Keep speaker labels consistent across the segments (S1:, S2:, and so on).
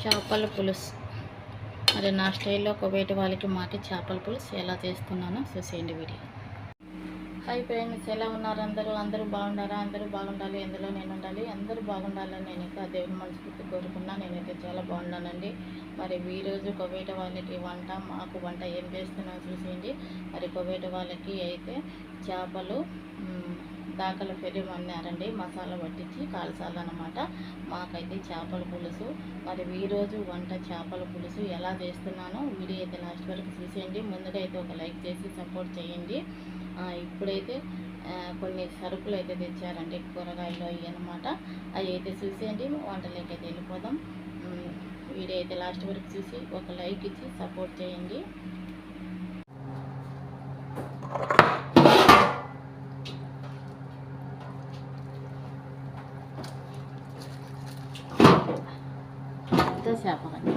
S1: చేపల పులుసు. మరి నా స్టైల్లో ఒకవేటి వాళ్ళకి మాకి చేపల పులుసు ఎలా చేస్తున్నానో చూసేయండి వీడియో. హాయ్ ఫ్రెండ్స్, ఎలా ఉన్నారు అందరూ బాగున్నారా? అందరూ బాగుండాలి, ఎందులో నేను ఉండాలి, అందరూ బాగుండాలని నేను ఇంకా దేవుని మనస్ఫూర్తి కోరుకున్నా. నేనైతే చాలా బాగున్నానండి. మరి ఈరోజు కోవేట వాళ్ళకి వంట, మాకు వంట ఏం చేస్తున్నానో చూసేయండి. మరి కోవేట వాళ్ళకి అయితే చేపలు దాకల పెరుమన్నారండి, మసాలా పట్టించి కాల్చాలన్నమాట. మాకైతే చేపల పులుసు. మరి ఈరోజు వంట చేపల పులుసు ఎలా చేస్తున్నానో వీడియో అయితే లాస్ట్ వరకు చూసేయండి. ముందుగా అయితే ఒక లైక్ చేసి సపోర్ట్ చేయండి. ఇప్పుడైతే కొన్ని సరుకులు అయితే తెచ్చారండి, కూరగాయలు అవి అనమాట. అవి అయితే చూసేయండి. వంటలోకి అయితే వెళ్ళిపోదాం. వీడియో అయితే లాస్ట్ వరకు చూసి ఒక లైక్ ఇచ్చి సపోర్ట్ చేయండి. చేపలండి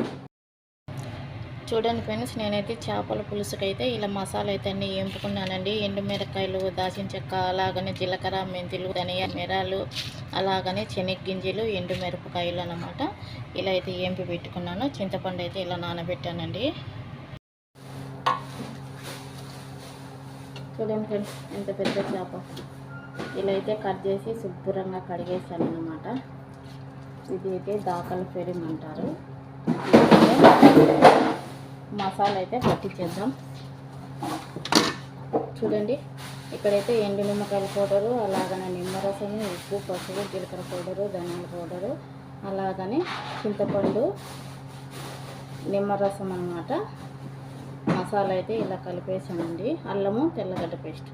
S1: చూడండి ఫ్రెండ్స్, నేనైతే చేపల పులుసుకైతే ఇలా మసాలా అయితే అన్నీ వేపుకున్నానండి. ఎండుమిరకాయలు, దాచిన చెక్క, అలాగనే జీలకర్ర, మెంతులు, ధనియా, మిరాలు, అలాగనే శనగగింజలు, ఎండుమిరపకాయలు అన్నమాట. ఇలా అయితే వేంపి పెట్టుకున్నాను. చింతపండు అయితే ఇలా నానబెట్టానండి. చూడండి ఫ్రెండ్స్, ఎంత పెద్ద చేప. ఇలా అయితే కట్ చేసి శుభ్రంగా కడిగేసాను అన్నమాట. ఇది అయితే దాకల పెరుగు అంటారు. మసాలా అయితే పట్టించేద్దాం. చూడండి, ఇక్కడైతే ఎండు నిమ్మకాయల పౌడరు, అలాగనే నిమ్మరసము, ఉప్పు, పసుపు, జీలకర్ర పౌడరు, ధనియాల పౌడరు, అలాగనే చింతపండు, నిమ్మరసం అన్నమాట. మసాలా అయితే ఇలా కలిపేసానండి. అల్లము, తెల్లగడ్డ పేస్ట్.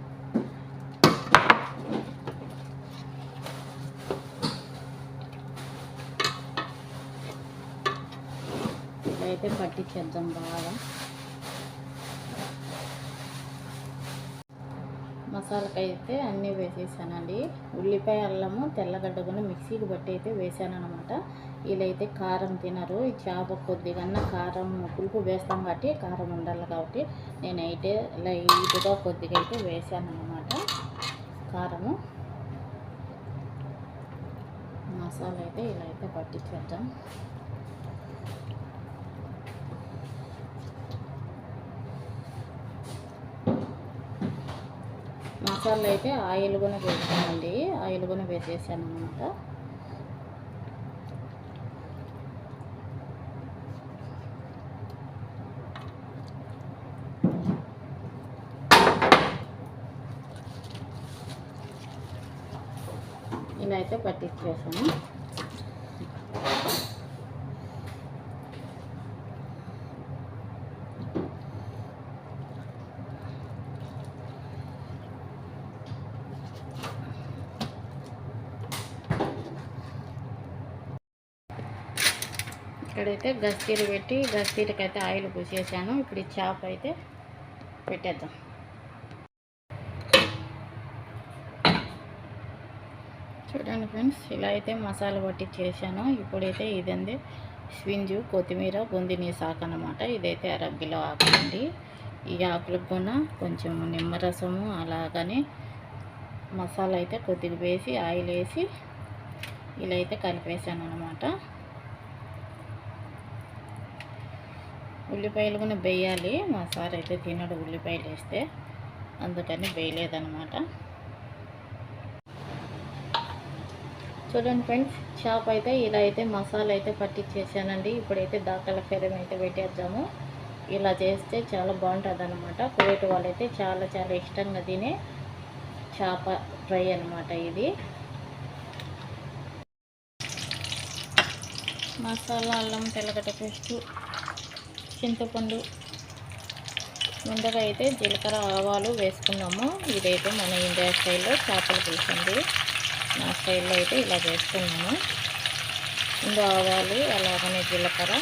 S1: అయితే పట్టించేద్దాం బాగా. మసాలాకైతే అన్నీ వేసేసానండి. ఉల్లిపాయ, అల్లము, తెల్లగడ్డ కూడా మిక్సీకి బట్టి అయితే వేసాను అనమాట. వీళ్ళైతే కారం తినరు. ఈ చేప కొద్దిగా కారం పులుపు వేస్తాం కాబట్టి కారం ఉండాలి కాబట్టి నేనైతే లైట్గా కొద్దిగా అయితే వేసాను అనమాట కారము. మసాలా అయితే ఇలా అయితే పట్టించేద్దాం. మసాలా అయితే ఆయిల్ కూడా వేసానండి. ఆయిల్ కూడా వేసేసాను అనమాట. ఇలా అయితే పట్టించేసాను. ఇక్కడైతే గస్తీరు పెట్టి గస్తీరకైతే ఆయిల్ పూసేసాను. ఇప్పుడు ఈ చేప అయితే పెట్టేద్దాం. చూడండి ఫ్రెండ్స్, ఇలా అయితే మసాలా పట్టి చేశాను. ఇప్పుడైతే ఇదండి స్వింజు, కొత్తిమీర, బొందిని సాకు అన్నమాట. ఇదైతే అరగ్గిలో ఆకులండి. ఈ ఆకులకు కూడా కొంచెం నిమ్మరసము, అలాగనే మసాలా అయితే కొద్దిగా వేసి ఆయిల్ వేసి ఇలా అయితే కలిపేసాను అనమాట. ఉల్లిపాయలు కూడా వేయాలి. మా సార్ అయితే తినడు ఉల్లిపాయలు వేస్తే, అందుకని వేయలేదన్నమాట. చూడండి ఫ్రెండ్స్, చేప అయితే ఇలా అయితే మసాలా అయితే పట్టించేసానండి. ఇప్పుడైతే దాకల పెరుగు అయితే పెట్టేద్దాము. ఇలా చేస్తే చాలా బాగుంటుంది అనమాట. కువైట్ వాళ్ళైతే చాలా చాలా ఇష్టంగా తినే చేప ఫ్రై అనమాట ఇది. మసాలా, అల్లం, తెల్లగడ్డ పేస్టు, చింతపండు, ముందుగా అయితే జీలకర్ర, ఆవాలు వేసుకున్నాము. ఇదైతే మన ఇండియా స్టైల్లో చేపల పులుసు అండి. నా స్టైల్లో అయితే ఇలా వేసుకున్నాము. ముందు ఆవాలు, అలాగనే జీలకర్ర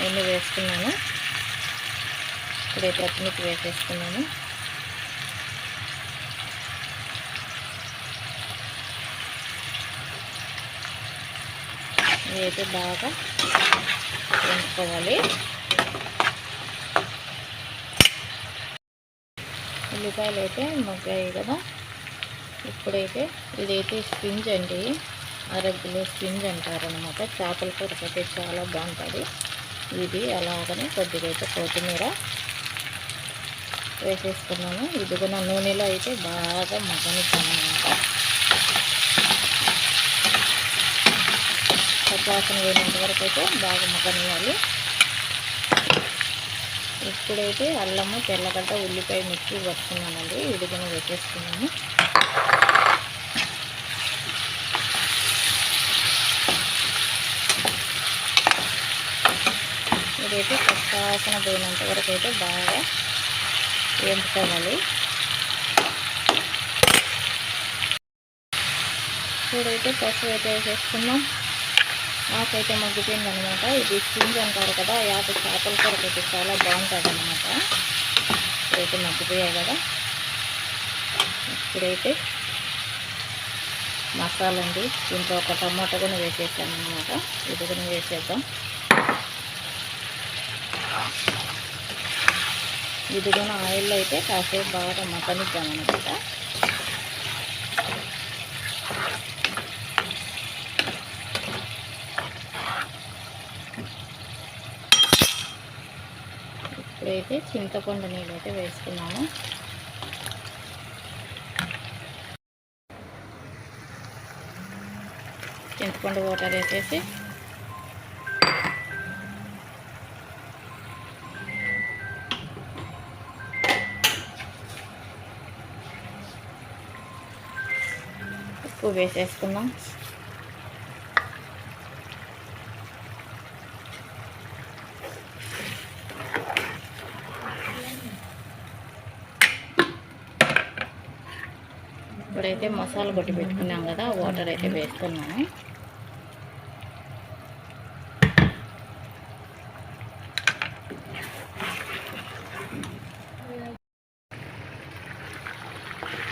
S1: అన్నీ వేసుకున్నాను. ఇప్పుడైతే పచ్చిమిర్చి వేసేసుకున్నాను. ఇదైతే బాగా వేసుకోవాలి. ఉల్లిపాయలు అయితే మగ్గాయి కదా. ఇప్పుడైతే ఇదైతే స్పింజ్ అండి. అరకిలో స్పింజ్ అంటారనమాట. చేపల కూరకు అయితే చాలా బాగుంటుంది ఇది. అలాగనే కొద్దిగా అయితే కొత్తిమీర వేసేసుకున్నాను. ఇది కూడా నూనెలో అయితే బాగా మగ్గనిస్తామన్నమాట. పచ్చివాసన వేసినంత వరకు అయితే బాగా మగ్గనియాలి. ఇప్పుడైతే అల్లము, తెల్లగడ్డ, ఉల్లిపాయ మిక్సీ పట్టుకున్నానండి. ఇది కూడా వేసేసుకున్నాను. ఇదైతే పచ్చివాసన పోయినంత వరకు అయితే బాగా వేయించుకోవాలి. ఇప్పుడైతే పసుపు అయితే వేసేసుకున్నాం. ఆకైతే మగ్గిపోయింది అనమాట. ఇది స్పింజ్ అంటారు కదా, యాభై చేపల కొరకు అయితే చాలా బాగుంటుంది అనమాట. ఇప్పుడైతే మగ్గిపోయాయి కదా. ఇప్పుడైతే మసాలా అండి. దీంట్లో ఒక టమాటా కూడా వేసేసాను అనమాట. ఇది కూడా వేసేద్దాం. ఇది కూడా ఆయిల్లో అయితే కాసేపు బాగా మగ్గనిద్దాం అనమాట. ఇప్పుడైతే చింతపండు నీళ్ళు అయితే వేసుకున్నాము. చింతపండు వాటర్ వేసేసి ఉప్పు వేసేసుకున్నాం. ఇప్పుడైతే మసాలా కొట్టి పెట్టుకున్నాం కదా, వాటర్ అయితే వేస్తున్నాము.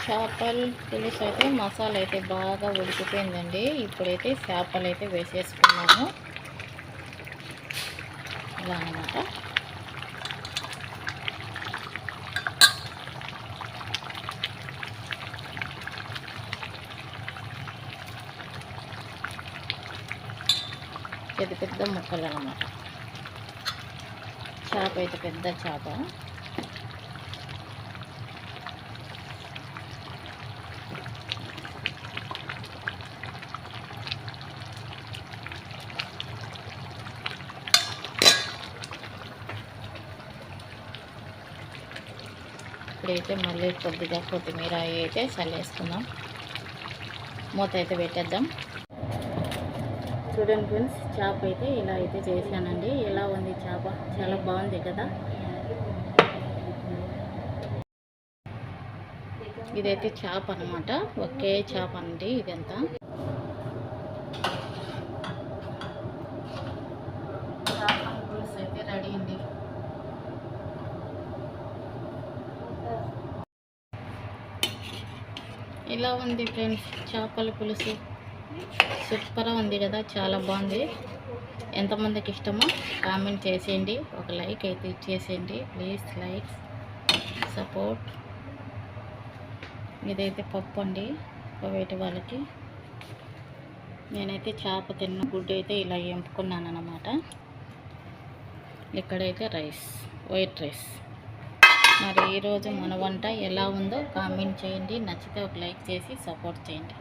S1: చేపల పులుసు అయితే మసాలా అయితే బాగా ఉడికిపోయిందండి. ఇప్పుడైతే చేపలు అయితే వేసేసుకున్నాము. ఇలా అన్నమాట. పెద్ద పెద్ద ముక్కలు అన్నమాట. చేప అయితే పెద్ద చేప. ఇప్పుడైతే మళ్ళీ కొద్దిగా కొత్తిమీర అయితే చల్లేసుకుందాం. మూత అయితే పెట్టేద్దాం. చూడండి ఫ్రెండ్స్, చేప అయితే ఇలా అయితే చేశానండి. ఎలా ఉంది చేప? చాలా బాగుంది కదా. ఇదైతే చేప అనమాట. ఒకే చేప అండి ఇదంతా. చేపల పులుసు అయితే రెడీ అండి. ఇలా ఉంది ఫ్రెండ్స్ చేపల పులుసు. సూపర్గా ఉంది కదా, చాలా బాగుంది. ఎంతమందికి ఇష్టమో కామెంట్ చేసేయండి. ఒక లైక్ అయితే ఇచ్చేసేయండి ప్లీజ్. Like support. ఇదైతే పప్పు అండి వేటి వాళ్ళకి. నేనైతే చేప తిన్న గుడ్డు అయితే ఇలా ఎంపుకున్నాను అన్నమాట. ఇక్కడైతే రైస్, వైట్ రైస్. మరి ఈరోజు మన వంట ఎలా ఉందో కామెంట్ చేయండి. నచ్చితే ఒక లైక్ చేసి సపోర్ట్ చేయండి.